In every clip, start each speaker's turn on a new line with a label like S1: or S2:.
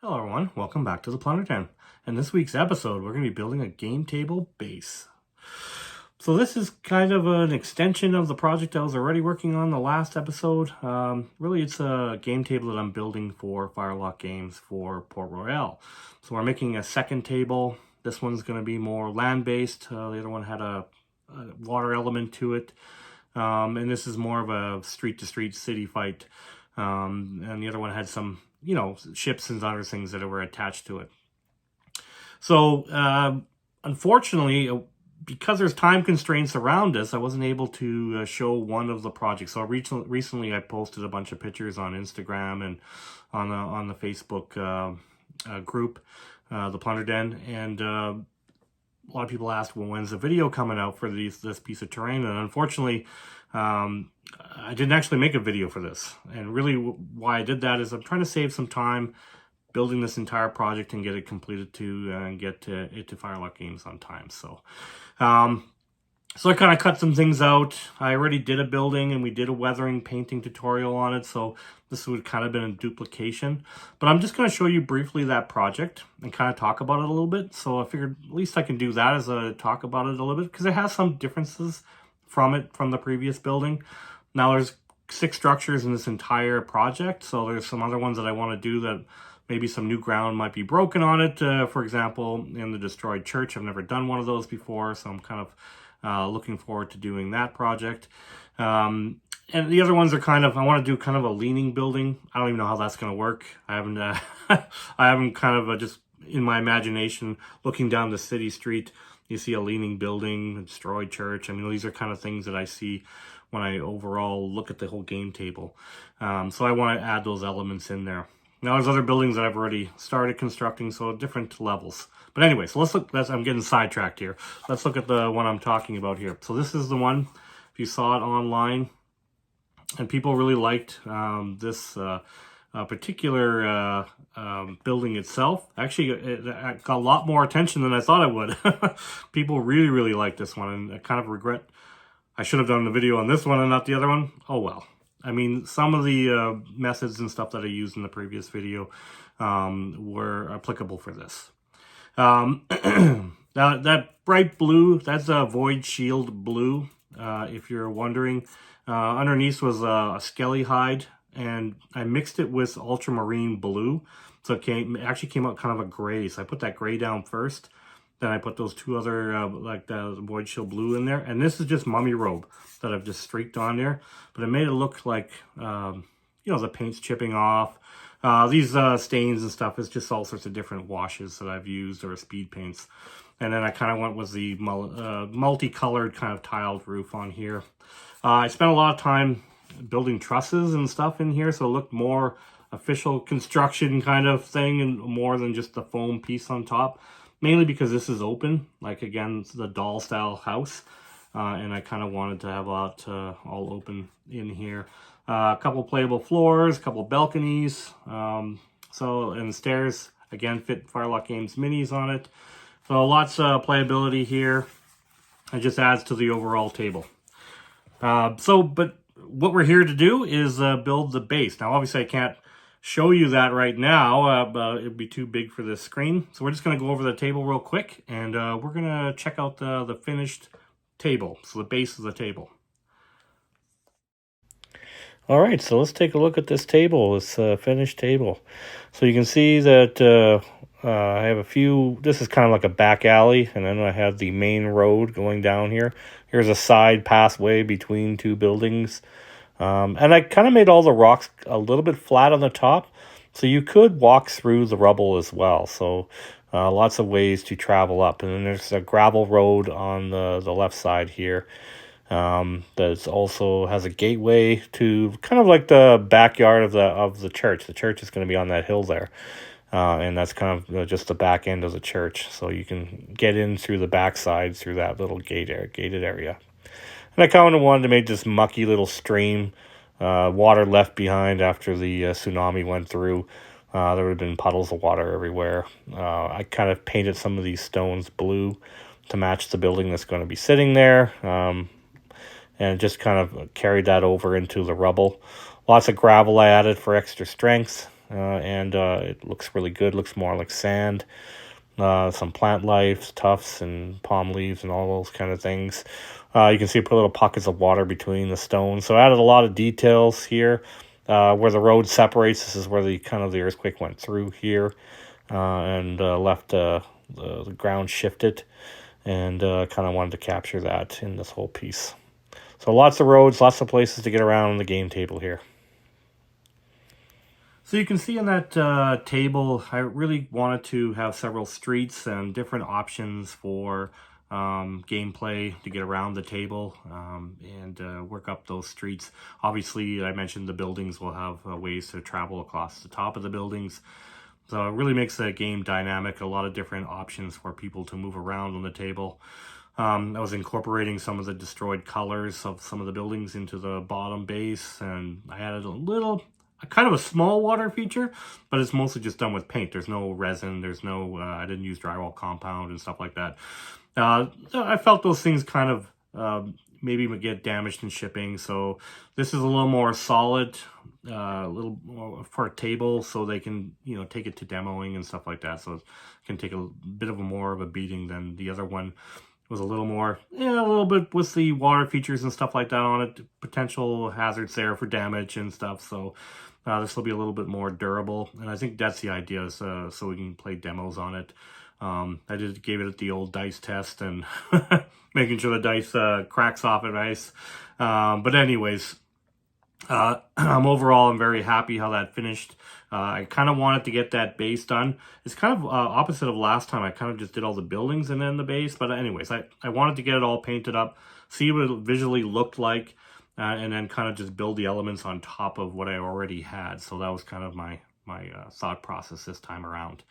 S1: Hello everyone, welcome back to the Plunder Den. In this week's episode, we're going to be building a game table base. So this is kind of an extension of the project I was already working on the last episode. Really, it's a game table that I'm building for FirelockGames for Port Royal. So we're making a second table. This one's going to be more land-based. The other one had a water element to it. And this is more of a street-to-street city fight. And the other one had some, ships and other things that were attached to it. So, unfortunately, because there's time constraints around this, I wasn't able to show one of the projects. So recently I posted a bunch of pictures on Instagram and on the Facebook group, the Plunder Den, and a lot of people asked, well, when's the video coming out for this piece of terrain? And unfortunately, I didn't actually make a video for this. And really why I did that is I'm trying to save some time building this entire project and get it completed and get it to FirelockGames on time. So I kind of cut some things out. I already did a building and we did a weathering painting tutorial on it. So this would kind of been a duplication, but I'm just going to show you briefly that project and kind of talk about it a little bit. So I figured at least I can do that as a talk about it a little bit because it has some differences from the previous building. Now there's 6 structures in this entire project. So there's some other ones that I want to do that maybe some new ground might be broken on it. For example, in the destroyed church, I've never done one of those before. So I'm kind of looking forward to doing that project. And the other ones are I want to do kind of a leaning building. I don't even know how that's going to work. I haven't, I haven't kind of just in my imagination looking down the city street. You see a leaning building, a destroyed church. I mean, these are kind of things that I see when I overall look at the whole game table. So I want to add those elements in there. Now there's other buildings that I've already started constructing, so different levels. But anyway, so let's look, I'm getting sidetracked here. Let's look at the one I'm talking about here. So this is the one, if you saw it online, and people really liked this particular building itself. Actually, it got a lot more attention than I thought it would. People really, really liked this one, and I kind of regret I should have done the video on this one and not the other one. Oh well. I mean, some of the methods and stuff that I used in the previous video were applicable for this. Now, that bright blue, that's a Void Shield blue, if you're wondering. Underneath was a skelly hide, and I mixed it with ultramarine blue. So it actually came out kind of a gray. So I put that gray down first. Then I put those 2 other, like the Void Shield blue in there. And this is just Mummy Robe that I've just streaked on there. But it made it look like, the paint's chipping off. These stains and stuff is just all sorts of different washes that I've used or speed paints. And then I kind of went with the multicolored kind of tiled roof on here. I spent a lot of time building trusses and stuff in here. So it looked more official construction kind of thing and more than just the foam piece on top. Mainly because this is open, like again, it's the doll style house. And I kind of wanted to have a lot all open in here. A couple playable floors, a couple balconies. And the stairs, again, fit FirelockGames minis on it. So lots of playability here. It just adds to the overall table. But what we're here to do is build the base. Now, obviously, I can't show you that right now. It'd be too big for this screen. So we're just going to go over the table real quick, and we're going to check out the finished table. So the base of the table. All right, so let's take a look at this table, this finished table. So you can see that I have a few, this is kind of like a back alley, and then I have the main road going down here. Here's a side pathway between 2 buildings. And I kind of made all the rocks a little bit flat on the top, so you could walk through the rubble as well. So lots of ways to travel up. And then there's a gravel road on the left side here that also has a gateway to kind of like the backyard of the church. The church is going to be on that hill there. And that's kind of just the back end of the church. So you can get in through the backside through that little gated area. And I kind of wanted to make this mucky little stream, water left behind after the tsunami went through. There would have been puddles of water everywhere. I kind of painted some of these stones blue to match the building that's going to be sitting there. and just kind of carried that over into the rubble. Lots of gravel I added for extra strength, and it looks really good. Looks more like sand. Some plant life, tufts, and palm leaves, and all those kind of things. You can see put little pockets of water between the stones. So I added a lot of details here. Where the road separates, this is where the earthquake went through here, and left the ground shifted, and kind of wanted to capture that in this whole piece. So lots of roads, lots of places to get around on the game table here. So you can see in that table, I really wanted to have several streets and different options for gameplay to get around the table, and work up those streets. Obviously, I mentioned the buildings will have ways to travel across the top of the buildings. So it really makes the game dynamic, a lot of different options for people to move around on the table. I was incorporating some of the destroyed colors of some of the buildings into the bottom base, and I added a kind of a small water feature, but it's mostly just done with paint. There's no resin, there's no, I didn't use drywall compound and stuff like that. I felt those things kind of maybe would get damaged in shipping, so this is a little more solid, a little more for a table, so they can, take it to demoing and stuff like that, so it can take a bit of more of a beating than the other one. Was a little more, a little bit with the water features and stuff like that on it, potential hazards there for damage and stuff, so this will be a little bit more durable, and I think that's the idea, so we can play demos on it. I gave it the old dice test, and making sure the dice cracks off it nice. But anyways, I'm very happy how that finished. I kind of wanted to get that base done. It's kind of opposite of last time. I kind of just did all the buildings and then the base. But anyways, I wanted to get it all painted up, see what it visually looked like, and then kind of just build the elements on top of what I already had. So that was kind of my thought process this time around.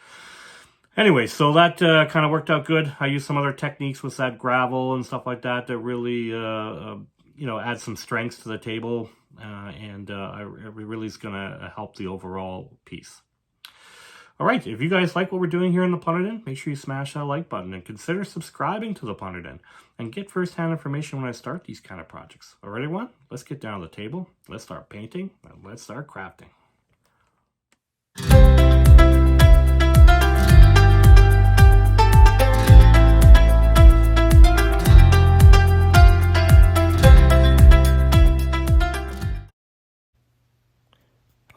S1: Anyway, so that kind of worked out good. I used some other techniques with that gravel and stuff like that to really, add some strengths to the table, and it really is going to help the overall piece. All right, if you guys like what we're doing here in the Plunder Den, make sure you smash that like button and consider subscribing to the Plunder Den and get first-hand information when I start these kind of projects. All right, everyone, let's get down to the table. Let's start painting and let's start crafting.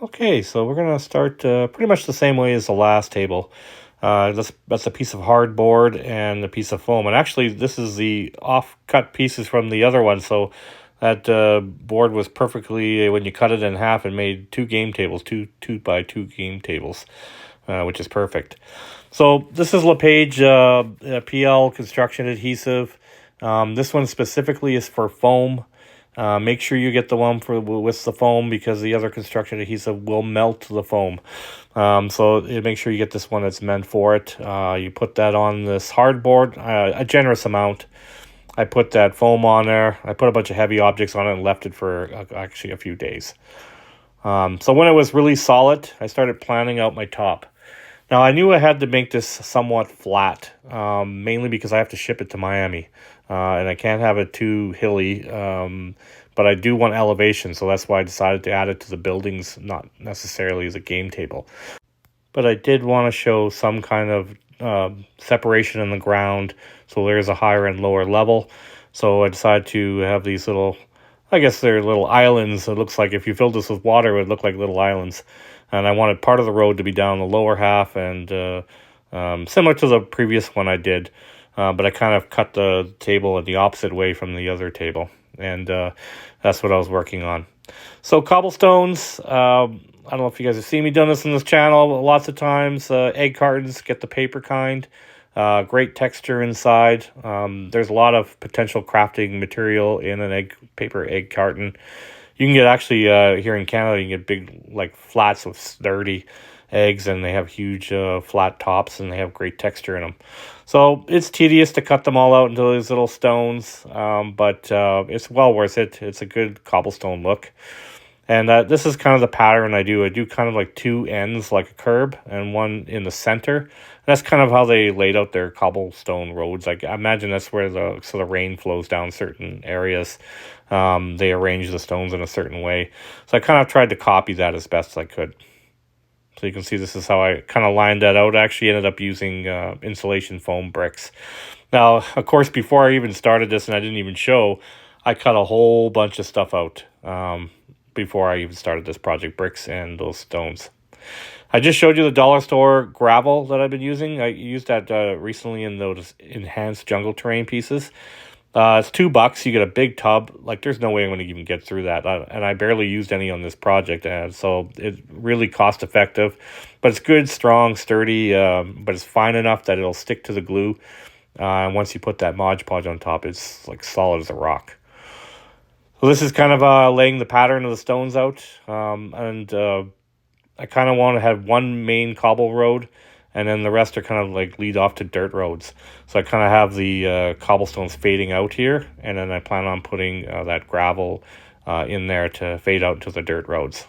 S1: Okay, so we're going to start pretty much the same way as the last table. That's a piece of hardboard and a piece of foam. And actually, this is the off-cut pieces from the other one. So that board was perfectly, when you cut it in half, and made two game tables, two by two game tables, which is perfect. So this is LePage PL construction adhesive. This one specifically is for foam. Make sure you get the one with the foam, because the other construction adhesive will melt the foam. So make sure you get this one that's meant for it. You put that on this hardboard, a generous amount. I put that foam on there. I put a bunch of heavy objects on it and left it for actually a few days. So when it was really solid, I started planning out my top. Now, I knew I had to make this somewhat flat, mainly because I have to ship it to Miami, and I can't have it too hilly, but I do want elevation, so that's why I decided to add it to the buildings, not necessarily as a game table. But I did want to show some kind of separation in the ground, so there's a higher and lower level. So I decided to have these little, I guess they're little islands. It looks like if you filled this with water, it would look like little islands. And I wanted part of the road to be down the lower half, and similar to the previous one I did. But I kind of cut the table in the opposite way from the other table. And that's what I was working on. So cobblestones, I don't know if you guys have seen me doing this on this channel lots of times. Egg cartons, get the paper kind. Great texture inside. There's a lot of potential crafting material in an paper egg carton. You can get actually, here in Canada, you can get big flats with sturdy eggs, and they have huge flat tops, and they have great texture in them. So it's tedious to cut them all out into these little stones, but it's well worth it. It's a good cobblestone look. And this is kind of the pattern I do. I do kind of like two ends like a curb and one in the center. That's kind of how they laid out their cobblestone roads. Like, I imagine that's where the rain flows down certain areas. They arrange the stones in a certain way. So I kind of tried to copy that as best I could. So you can see this is how I kind of lined that out. I actually ended up using insulation foam bricks. Now, of course, before I even started this, and I didn't even show, I cut a whole bunch of stuff out before I even started this project, bricks and those stones. I just showed you the dollar store gravel that I've been using. I used that recently in those enhanced jungle terrain pieces. It's $2. You get a big tub. Like, there's no way I'm going to even get through that. And I barely used any on this project. So it's really cost effective. But it's good, strong, sturdy. But it's fine enough that it'll stick to the glue. And once you put that Mod Podge on top, it's like solid as a rock. So this is kind of laying the pattern of the stones out. I kind of want to have one main cobble road, and then the rest are kind of like lead off to dirt roads. So I kind of have the cobblestones fading out here, and then I plan on putting that gravel in there to fade out to the dirt roads.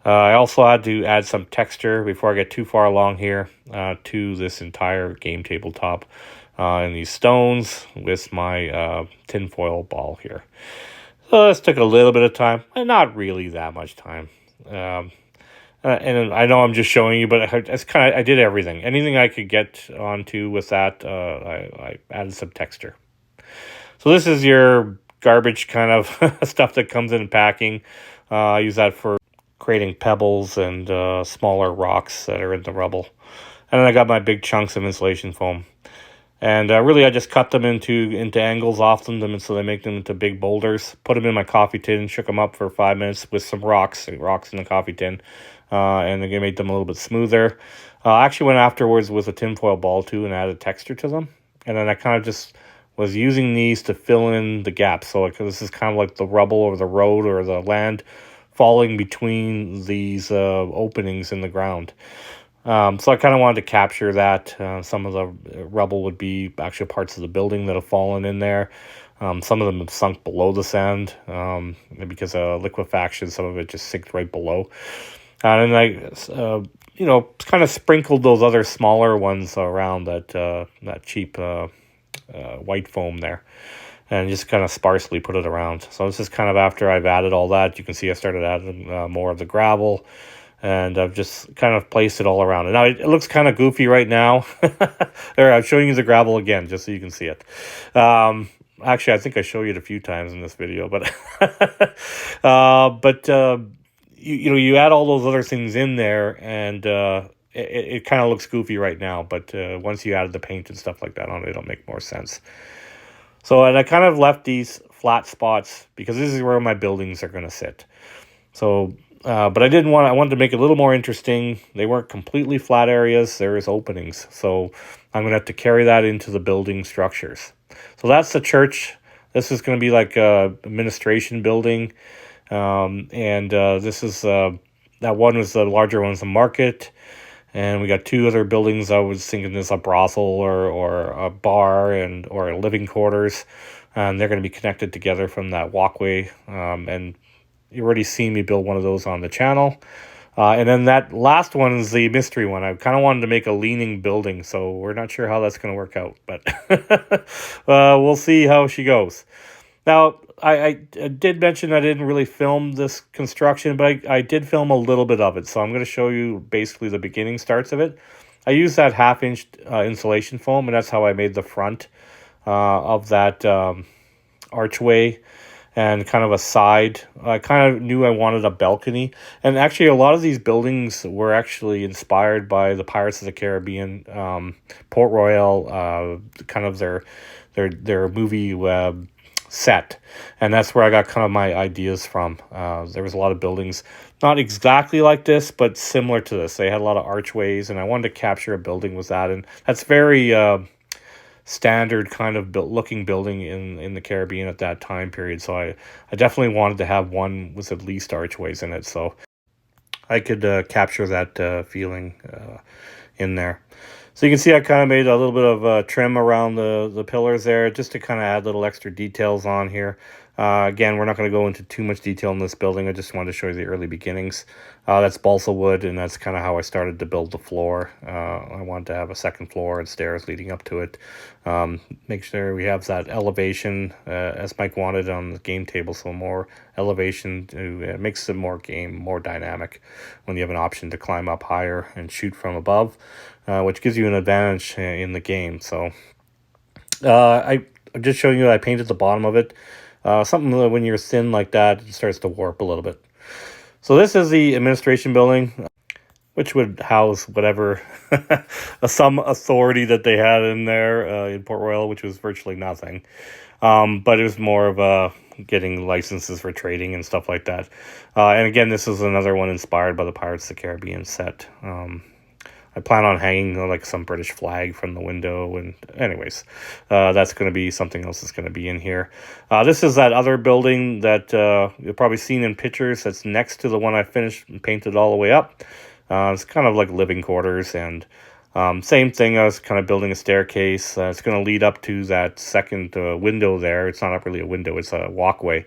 S1: I also had to add some texture before I get too far along here to this entire game tabletop in these stones with my tinfoil ball here. So this took a little bit of time, and not really that much time. And I know I'm just showing you, but I did everything. Anything I could get onto with that, I added some texture. So this is your garbage kind of stuff that comes in packing. I use that for creating pebbles and smaller rocks that are in the rubble. And then I got my big chunks of insulation foam. And really, I just cut them into angles off them so they make them into big boulders. Put them in my coffee tin, shook them up for 5 minutes with some rocks in the coffee tin. And they made them a little bit smoother. I actually went afterwards with a tinfoil ball too and added texture to them. And then I kind of just was using these to fill in the gaps. So this is kind of like the rubble or the road or the land falling between these openings in the ground. So I kind of wanted to capture that. Some of the rubble would be actually parts of the building that have fallen in there. Some of them have sunk below the sand because of liquefaction. Some of it just sinked right below. And then I, kind of sprinkled those other smaller ones around that cheap white foam there. And just kind of sparsely put it around. So this is kind of after I've added all that. You can see I started adding more of the gravel. And I've just kind of placed it all around. And now it looks kind of goofy right now. There, I'm showing you the gravel again, just so you can see it. Actually, I think I showed you it a few times in this video, but you add all those other things in there, and it kind of looks goofy right now. But once you added the paint and stuff like that on it, it'll make more sense. So, and I kind of left these flat spots because this is where my buildings are going to sit. So. But I wanted to make it a little more interesting. They weren't completely flat areas. There is openings. So I'm going to have to carry that into the building structures. So that's the church. This is going to be like a administration building. This is, that one was the larger one's the market. And we got two other buildings. I was thinking this a brothel or a bar or living quarters. And they're going to be connected together from that walkway. And you already seen me build one of those on the channel. And then that last one is the mystery one. I kind of wanted to make a leaning building, so we're not sure how that's going to work out. But we'll see how she goes. Now, I did mention I didn't really film this construction, but I did film a little bit of it. So I'm going to show you basically the beginning starts of it. I used that 1/2 inch insulation foam, and that's how I made the front of that archway. And kind of a side. I kind of knew I wanted a balcony. And actually, a lot of these buildings were actually inspired by the Pirates of the Caribbean, Port Royal, kind of their movie set. And that's where I got kind of my ideas from. There was a lot of buildings, not exactly like this, but similar to this. They had a lot of archways, and I wanted to capture a building with that. And that's very standard kind of looking building in the Caribbean at that time period. So I definitely wanted to have one with at least archways in it, so I could capture that feeling in there. So you can see I kind of made a little bit of trim around the pillars there, just to kind of add little extra details on here. Again, we're not going to go into too much detail in this building. I just wanted to show you the early beginnings. That's balsa wood, and that's kind of how I started to build the floor. I wanted to have a second floor and stairs leading up to it. Make sure we have that elevation, as Mike wanted on the game table, so more elevation to makes the more dynamic when you have an option to climb up higher and shoot from above, which gives you an advantage in the game. So I'm just showing you that I painted the bottom of it. Something that when you're thin like that, it starts to warp a little bit. So this is the administration building, which would house whatever some authority that they had in there in Port Royal, which was virtually nothing. But it was more of getting licenses for trading and stuff like that. And again, this is another one inspired by the Pirates of the Caribbean set. I plan on hanging like some British flag from the window, and anyways, that's going to be something else that's going to be in here. This is that other building that you've probably seen in pictures that's next to the one I finished and painted all the way up. It's kind of like living quarters, and same thing. I was kind of building a staircase. It's going to lead up to that second window there. It's not really a window, it's a walkway.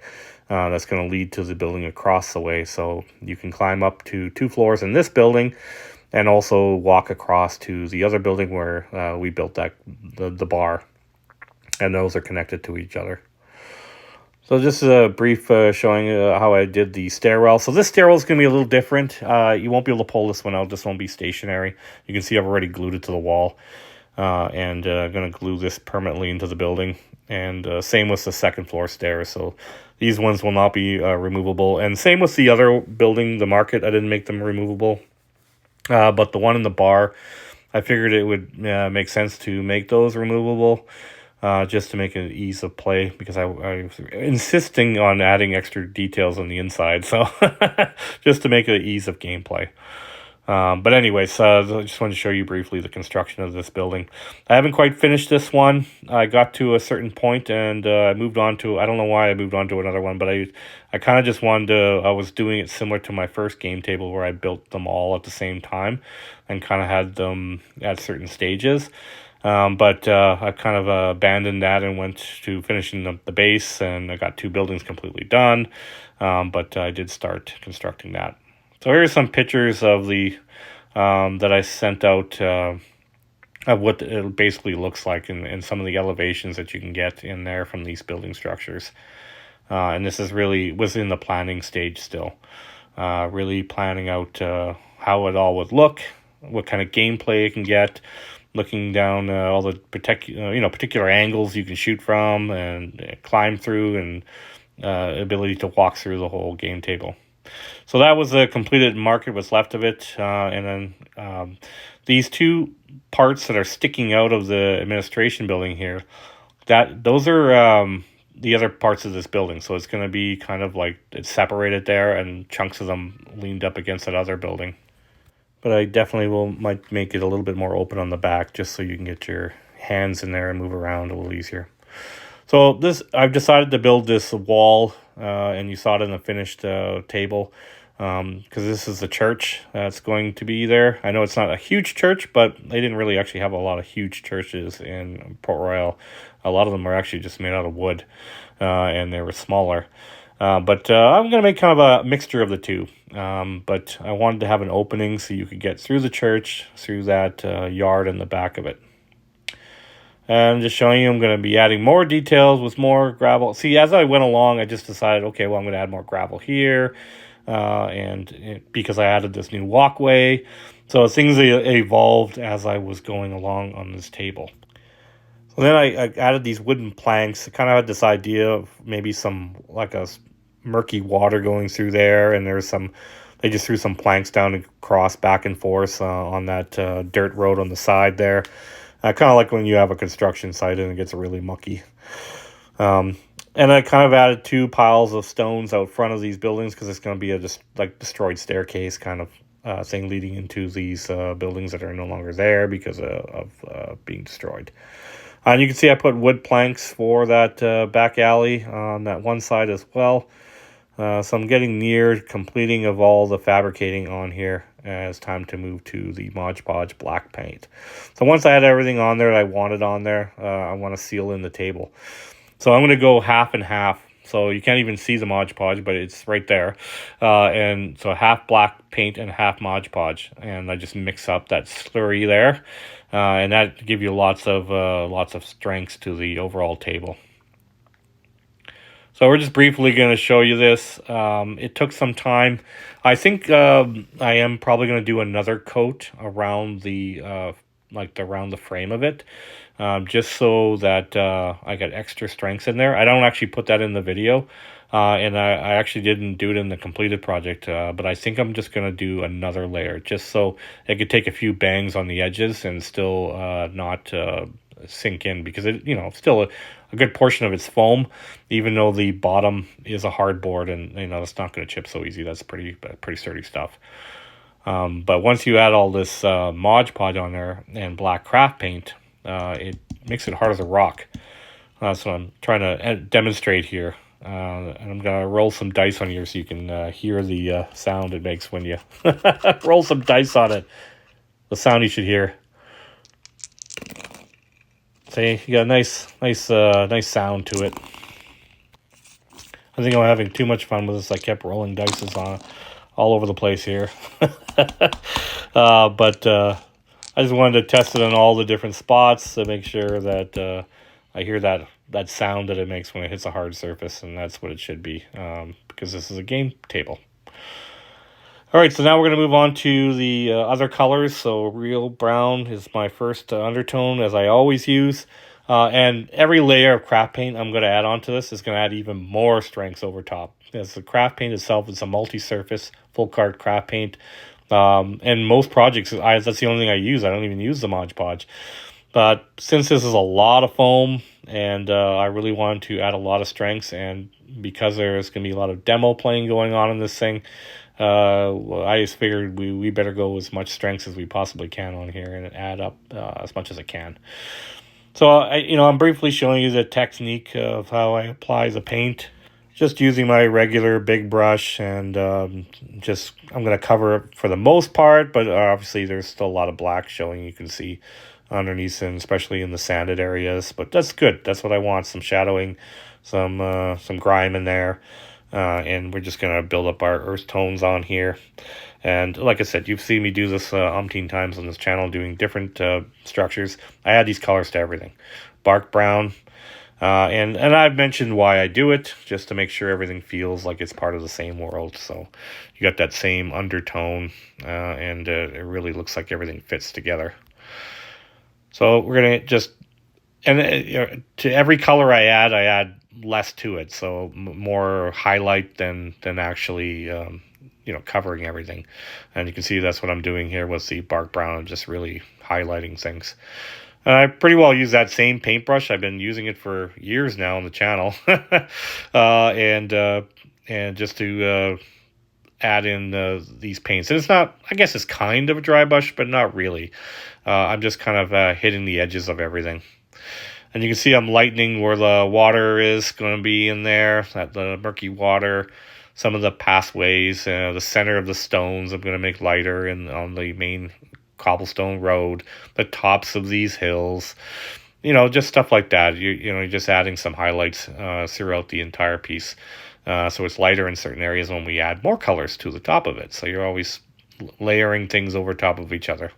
S1: That's going to lead to the building across the way, so you can climb up to 2 floors in this building, and also walk across to the other building where we built the bar, and those are connected to each other. So this is a brief showing how I did the stairwell. So this stairwell is going to be a little different. You won't be able to pull this one out. This won't be stationary. You can see I've already glued it to the wall, and going to glue this permanently into the building. And same with the second floor stairs. So these ones will not be removable. And same with the other building, the market. I didn't make them removable. But the one in the bar, I figured it would make sense to make those removable, just to make it ease of play, because I was insisting on adding extra details on the inside, so just to make it ease of gameplay. But anyways, I just wanted to show you briefly the construction of this building. I haven't quite finished this one. I got to a certain point and I moved on to, I don't know why I moved on to another one, but I kind of just wanted to, I was doing it similar to my first game table where I built them all at the same time and kind of had them at certain stages. But I kind of abandoned that and went to finishing the base, and I got 2 buildings completely done. But I did start constructing that. So here are some pictures of the that I sent out of what it basically looks like, and some of the elevations that you can get in there from these building structures. And this is was in the planning stage still. Really planning out how it all would look, what kind of gameplay it can get, looking down all the particular angles you can shoot from and climb through, and ability to walk through the whole game table. So that was a completed market, what's left of it. And then these 2 parts that are sticking out of the administration building here, those are the other parts of this building. So it's going to be kind of like it's separated there, and chunks of them leaned up against that other building. But I definitely might make it a little bit more open on the back, just so you can get your hands in there and move around a little easier. So I've decided to build this wall, and you saw it in the finished table, because this is the church that's going to be there. I know it's not a huge church, but they didn't really actually have a lot of huge churches in Port Royal. A lot of them are actually just made out of wood, and they were smaller. But I'm going to make kind of a mixture of the 2. But I wanted to have an opening so you could get through the church, through that yard in the back of it. And I'm just showing you, I'm going to be adding more details with more gravel. See, as I went along, I just decided, okay, well, I'm going to add more gravel here. Because I added this new walkway. So things evolved as I was going along on this table. So then I added these wooden planks. I kind of had this idea of maybe some, like a murky water going through there. And they just threw some planks down and cross back and forth on that dirt road on the side there. Kind of like when you have a construction site and it gets really mucky. And I kind of added 2 piles of stones out front of these buildings, because it's going to be a destroyed staircase kind of thing leading into these buildings that are no longer there because of being destroyed. And you can see I put wood planks for that back alley on that one side as well. So I'm getting near completing of all the fabricating on here. and it's time to move to the Mod Podge black paint. So once I had everything on there that I wanted on there, I want to seal in the table. So I'm going to go half and half. So you can't even see the Mod Podge, but it's right there. And so half black paint and half Mod Podge. And I just mix up that slurry there. And that give you lots of strengths to the overall table. So we're just briefly going to show you this. It took some time. I think I am probably going to do another coat around the around the frame of it, just so that I got extra strengths in there. I don't actually put that in the video, and I actually didn't do it in the completed project, but I think I'm just going to do another layer just so it could take a few bangs on the edges and still not sink in, because it, still a good portion of it's foam, even though the bottom is a hardboard, and it's not going to chip so easy. That's pretty sturdy stuff. But once you add all this Mod Podge on there and black craft paint, it makes it hard as a rock. That's what I'm trying to demonstrate here. And I'm going to roll some dice on here so you can hear the sound it makes when you roll some dice on it. The sound you should hear. See, you got a nice sound to it. I think I'm having too much fun with this. I kept rolling dice on all over the place here. But I just wanted to test it on all the different spots to make sure that I hear that sound that it makes when it hits a hard surface, and that's what it should be, because this is a game table. All right, so now we're going to move on to the other colors. So real brown is my first undertone, as I always use. And every layer of craft paint I'm going to add onto this is going to add even more strengths over top. As the craft paint itself is a multi-surface, full-card craft paint. And most projects, that's the only thing I use. I don't even use the Mod Podge. But since this is a lot of foam, and I really wanted to add a lot of strengths, and because there's going to be a lot of demo playing going on in this thing, I just figured we better go as much strengths as we possibly can on here and add up as much as I can. So I'm briefly showing you the technique of how I apply the paint, just using my regular big brush, and I'm going to cover it for the most part, but obviously there's still a lot of black showing. You can see underneath, and especially in the sanded areas, but that's good. That's what I want. Some shadowing, some grime in there. And we're just going to build up our earth tones on here. And like I said, you've seen me do this umpteen times on this channel, doing different structures. I add these colors to everything. Bark brown. And I've mentioned why I do it, just to make sure everything feels like it's part of the same world. So you got that same undertone, and it really looks like everything fits together. So we're going to just... And to every color I add less to it, so more highlight than actually covering everything. And you can see that's what I'm doing here with the bark brown. I'm just really highlighting things. I pretty well use that same paintbrush. I've been using it for years now on the channel, and just to add in these paints. And it's not, I guess it's kind of a dry brush, but not really. I'm just kind of hitting the edges of everything. And you can see I'm lightening where the water is going to be in there, the murky water, some of the pathways, the center of the stones I'm going to make lighter on the main cobblestone road, the tops of these hills, just stuff like that. You're just adding some highlights throughout the entire piece. So it's lighter in certain areas when we add more colors to the top of it. So you're always layering things over top of each other.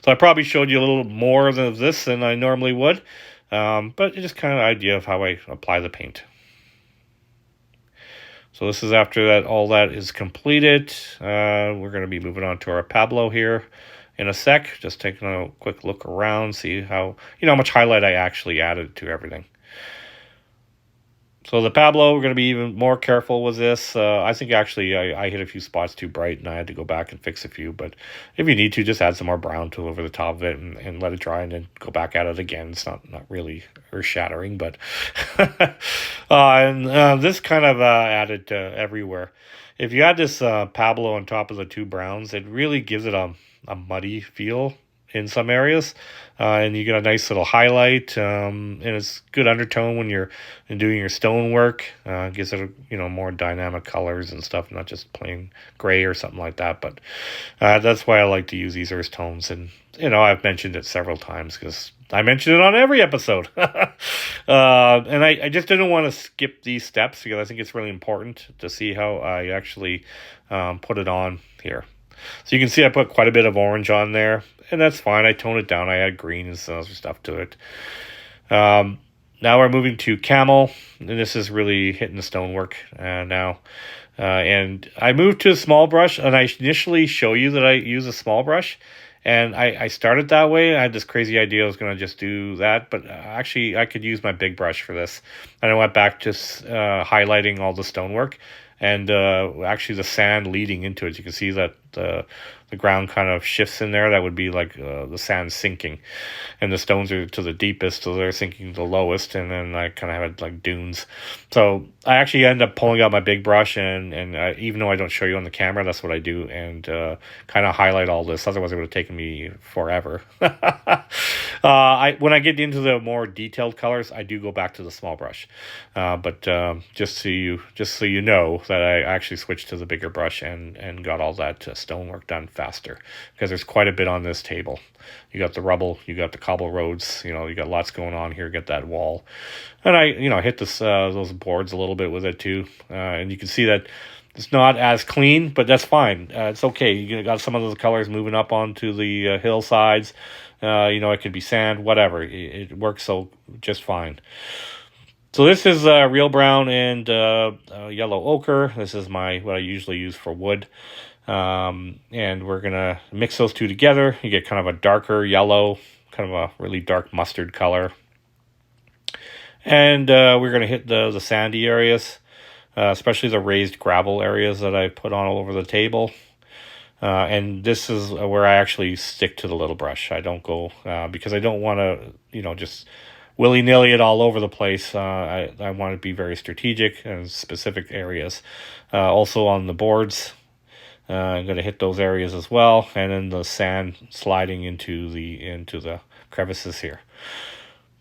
S1: So I probably showed you a little more of this than I normally would, but just kind of an idea of how I apply the paint. So this is after that all that is completed. We're going to be moving on to our Pablo here in a sec. Just taking a quick look around, see how much highlight I actually added to everything. So the Pablo, we're going to be even more careful with this. I think actually I hit a few spots too bright, and I had to go back and fix a few. But if you need to, just add some more brown to over the top of it and let it dry, and then go back at it again. It's not really earth-shattering, but... this kind of added everywhere. If you add this Pablo on top of the two browns, it really gives it a muddy feel. in some areas, and you get a nice little highlight, and it's good undertone when you're doing your stonework. Gives it more dynamic colors and stuff, not just plain gray or something like that. But that's why I like to use these earth tones, and I've mentioned it several times because I mention it on every episode. And I just didn't want to skip these steps because I think it's really important to see how I actually put it on here. So you can see I put quite a bit of orange on there, and that's fine. I toned it down. I add green and some other stuff to it. Now we're moving to camel, and this is really hitting the stonework now. And I moved to a small brush, and I initially show you that I use a small brush. And I started that way. I had this crazy idea I was going to just do that. But actually, I could use my big brush for this. And I went back to highlighting all the stonework. And actually, the sand leading into it. You can see that the ground kind of shifts in there. That would be like the sand sinking. And the stones are to the deepest, so they're sinking the lowest. And then I kind of have it like dunes. So I actually end up pulling out my big brush. And even though I don't show you on the camera, that's what I do. And kind of highlight all this. Otherwise, it would have taken me forever. When I get into the more detailed colors, I do go back to the small brush. But just so you know that I actually switched to the bigger brush and got all that stonework done faster, because there's quite a bit on this table. You got the rubble, you got the cobble roads, you got lots going on here. Get that wall, and I hit those boards a little bit with it too, and you can see that it's not as clean, but that's fine. It's okay. You got some of those colors moving up onto the hillsides. It could be sand, whatever. It works so just fine. So this is real brown and yellow ochre. This is what I usually use for wood. And we're going to mix those two together. You get kind of a darker yellow, kind of a really dark mustard color. And we're going to hit the sandy areas, especially the raised gravel areas that I put on all over the table. And this is where I actually stick to the little brush. I don't go, because I don't want to, just willy-nilly it all over the place. I want to be very strategic in specific areas. Also on the boards, I'm going to hit those areas as well, and then the sand sliding into the crevices here.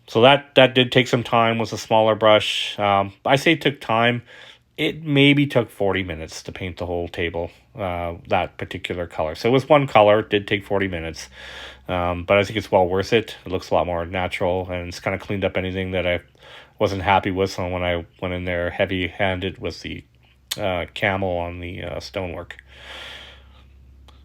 S1: So that did take some time with a smaller brush. I say it took time. It maybe took 40 minutes to paint the whole table, that particular color. So it was one color. It did take 40 minutes. But I think it's well worth it. It looks a lot more natural, and it's kind of cleaned up anything that I wasn't happy with. So when I went in there heavy-handed with the camel on the stonework.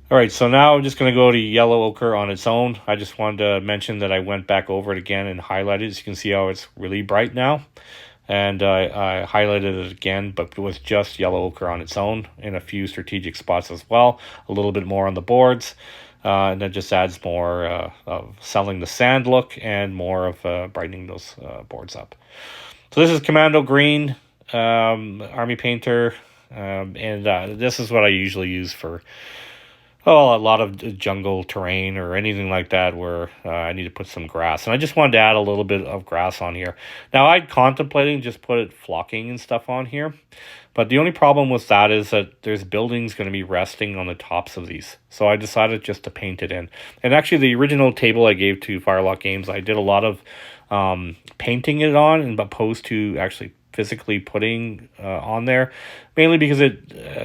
S1: All right, so now I'm just going to go to yellow ochre on its own. I just wanted to mention that I went back over it again and highlighted. As you can see how it's really bright now. And I highlighted it again, but it was just yellow ochre on its own in a few strategic spots as well. A little bit more on the boards. And that just adds more of selling the sand look and more of brightening those boards up. So this is Commando Green, Army Painter. And this is what I usually use for a lot of jungle terrain or anything like that where I need to put some grass. And I just wanted to add a little bit of grass on here. Now, I'd contemplating just put it flocking and stuff on here. But the only problem with that is that there's buildings going to be resting on the tops of these. So I decided just to paint it in. And actually, the original table I gave to FirelockGames, I did a lot of painting it on, and opposed to actually physically putting on there, mainly because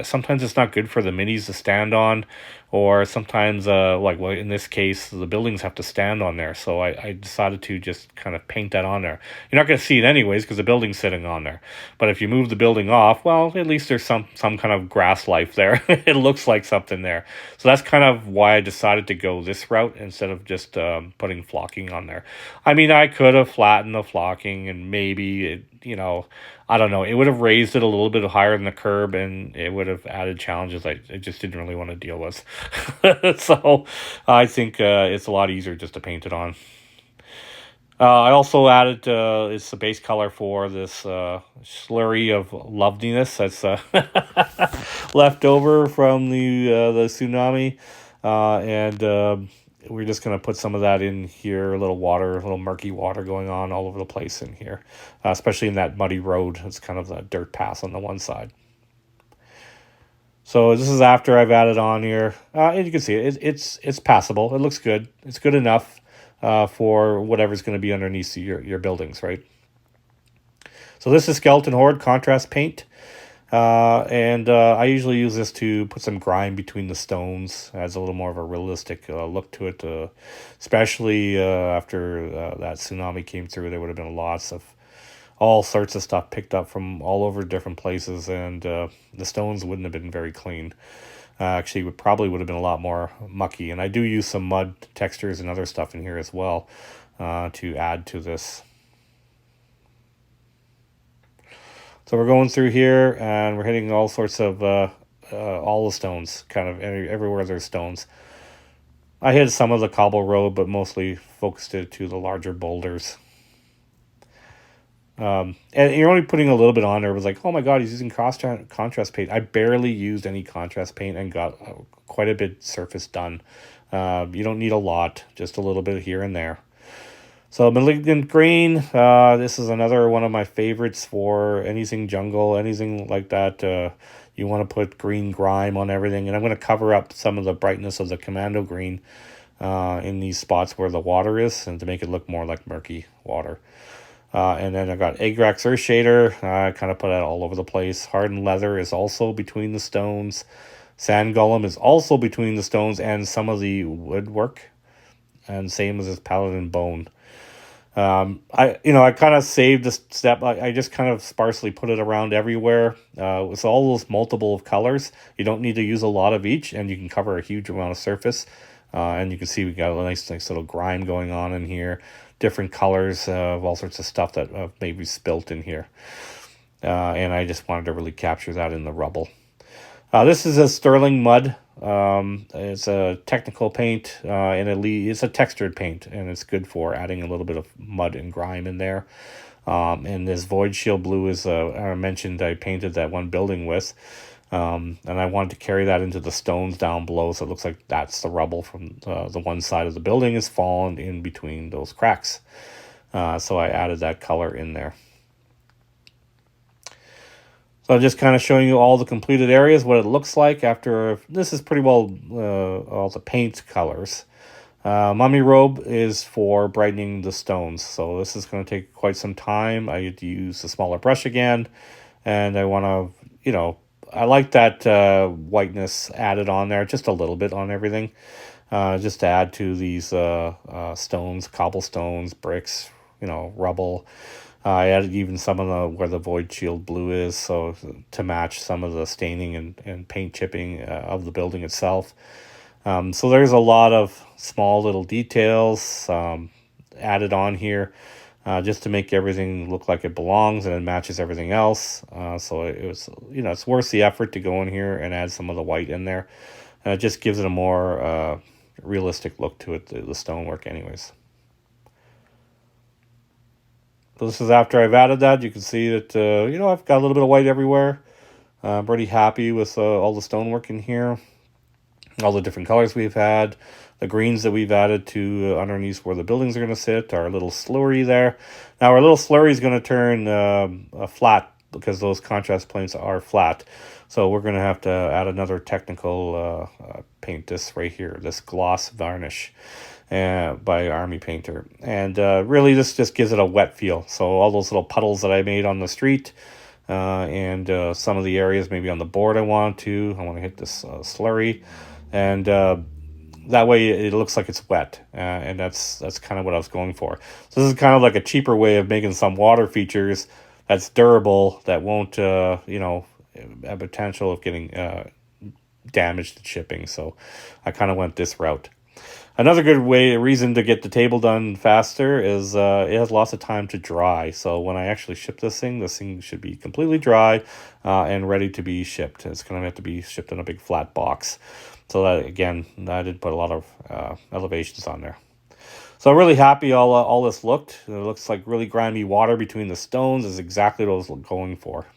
S1: sometimes it's not good for the minis to stand on, or sometimes in this case the buildings have to stand on there, so I decided to just kind of paint that on there. You're not going to see it anyways because the building's sitting on there, but if you move the building off, well, at least there's some kind of grass life there. It looks like something there, so that's kind of why I decided to go this route instead of just putting flocking on there. I mean, I could have flattened the flocking and maybe I don't know, it would have raised it a little bit higher than the curb, and it would have added challenges I just didn't really want to deal with. So I think it's a lot easier just to paint it on. I also added, it's the base color for this slurry of loveliness that's left over from the tsunami. And we're just going to put some of that in here, a little murky water going on all over the place in here, especially in that muddy road. It's kind of a dirt path on the one side. So this is after I've added on here. And you can see it's passable. It looks good. It's good enough for whatever's going to be underneath your buildings, right? So this is Skeleton Horde contrast paint. And I usually use this to put some grime between the stones. Adds a little more of a realistic look to it, especially after that tsunami came through. There would have been lots of all sorts of stuff picked up from all over different places, and the stones wouldn't have been very clean. Actually, probably would have been a lot more mucky. And I do use some mud textures and other stuff in here as well to add to this. So we're going through here, and we're hitting all sorts of all the stones, kind of everywhere there's stones. I hit some of the cobble road, but mostly focused it to the larger boulders. And you're only putting a little bit on there. It was like, oh my god, he's using contrast paint. I barely used any contrast paint and got quite a bit surface done. You don't need a lot, just a little bit here and there. So Malignant Green, this is another one of my favorites for anything jungle, anything like that. You want to put green grime on everything. And I'm going to cover up some of the brightness of the Commando Green in these spots where the water is, and to make it look more like murky water. And then I got Agrax Earth Shader. I kind of put that all over the place. Hardened Leather is also between the stones. Sand Golem is also between the stones and some of woodwork. And same as this Paladin Bone. I kind of saved this step. I just kind of sparsely put it around everywhere. With all those multiple of colors, you don't need to use a lot of each, and you can cover a huge amount of surface. And you can see we got a nice little grime going on in here. Different colors of all sorts of stuff that maybe spilt in here. And I just wanted to really capture that in the rubble. This is a Sterling Mud. It's a technical paint, and it's a textured paint, and it's good for adding a little bit of mud and grime in there. And this Void Shield Blue is, I mentioned I painted that one building with, and I wanted to carry that into the stones down below, so it looks like that's the rubble from the one side of the building is fallen in between those cracks. So I added that color in there. So I'm just kind of showing you all the completed areas, what it looks like after. This is pretty well all the paint colors. Mummy Robe is for brightening the stones. So this is going to take quite some time. I had to use a smaller brush again. And I want to, I like that whiteness added on there, just a little bit on everything. Just to add to these stones, cobblestones, bricks, rubble. I added even some of where the Void Shield Blue is, so to match some of the staining and paint chipping of the building itself. So there's a lot of small little details added on here just to make everything look like it belongs and it matches everything else. So it was, it's worth the effort to go in here and add some of the white in there. And it just gives it a more realistic look to it, the stonework anyways. So this is after I've added that. You can see that, I've got a little bit of white everywhere. I'm pretty happy with all the stonework in here. All the different colors we've had. The greens that we've added to underneath where the buildings are going to sit. Our little slurry there. Now our little slurry is going to turn flat because those contrast planes are flat. So we're going to have to add another technical paint this right here. This gloss varnish. By Army Painter. And really this just gives it a wet feel. So all those little puddles that I made on the street and some of the areas maybe on the board I want to hit this slurry. And that way it looks like it's wet. And that's kind of what I was going for. So this is kind of like a cheaper way of making some water features that's durable, that won't, have potential of getting damaged to shipping. So I kind of went this route. Another good reason to get the table done faster is it has lots of time to dry. So when I actually ship this thing should be completely dry and ready to be shipped. It's going to have to be shipped in a big flat box. So that, again, I did put a lot of elevations on there. So I'm really happy all this looked. It looks like really grimy water between the stones is exactly what I was going for.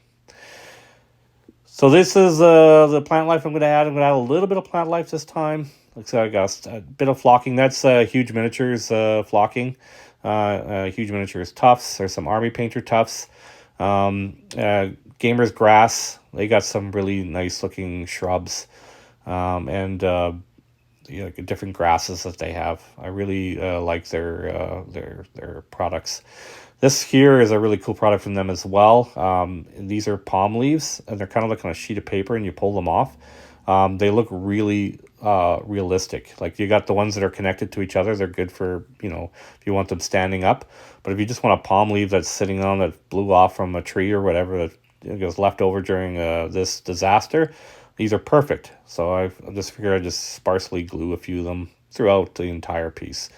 S1: So this is the plant life I'm going to add. I'm going to add a little bit of plant life this time. Looks like I got a bit of flocking. That's Huge Miniatures flocking. Huge Miniatures tufts. There's some Army Painter tufts. Gamer's Grass, they got some really nice looking shrubs, and different grasses that they have. I really like their products. This here is a really cool product from them as well. These are palm leaves, and they're kind of like on a sheet of paper, and you pull them off. They look really realistic. Like, you got the ones that are connected to each other. They're good for, if you want them standing up. But if you just want a palm leaf that's sitting on that blew off from a tree or whatever that was left over during this disaster, these are perfect. So I just figured I'd just sparsely glue a few of them throughout the entire piece,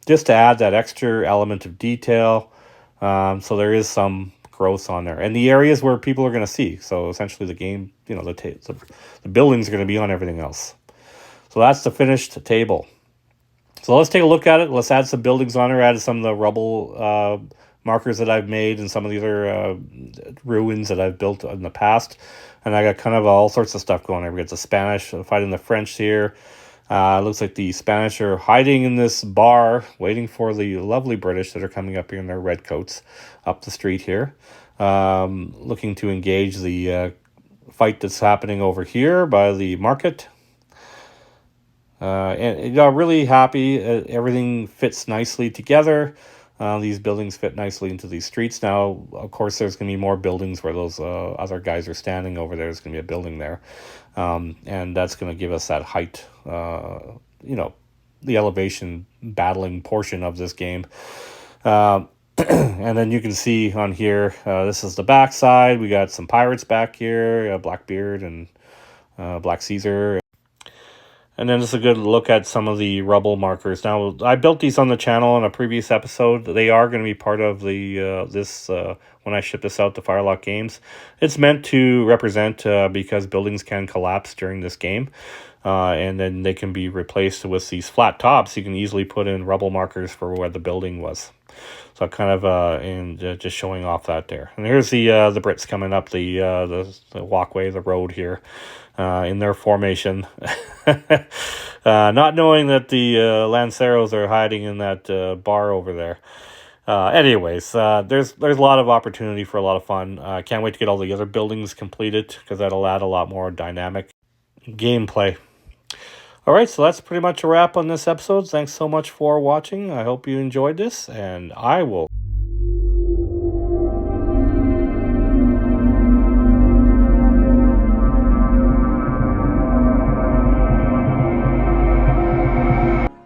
S1: just to add that extra element of detail. So there is some growth on there, and the areas where people are going to see. So essentially the game, the buildings are going to be on everything else. So that's the finished table. So let's take a look at it. Let's add some buildings on there. Add some of the rubble markers that I've made and some of the other ruins that I've built in the past. And I got kind of all sorts of stuff going on. We got the Spanish fighting the French here. It looks like the Spanish are hiding in this bar, waiting for the lovely British that are coming up here in their red coats up the street here, looking to engage the fight that's happening over here by the market. And really happy. Everything fits nicely together. These buildings fit nicely into these streets. Now, of course, there's going to be more buildings where those other guys are standing over there. There's going to be a building there. And that's going to give us that height, the elevation battling portion of this game. And then you can see on here, this is the back side. We got some pirates back here, Blackbeard and Black Caesar. And then just a good look at some of the rubble markers. Now, I built these on the channel in a previous episode. They are going to be part of the when I ship this out to FirelockGames. It's meant to represent because buildings can collapse during this game. And then they can be replaced with these flat tops. You can easily put in rubble markers for where the building was. So kind of just showing off that there. And here's the Brits coming up the walkway, the road here. In their formation, not knowing that the Lanceros are hiding in that bar over there. Anyways, there's a lot of opportunity for a lot of fun. I can't wait to get all the other buildings completed, because that'll add a lot more dynamic gameplay. All right, so that's pretty much a wrap on this episode. Thanks so much for watching. I hope you enjoyed this, and I will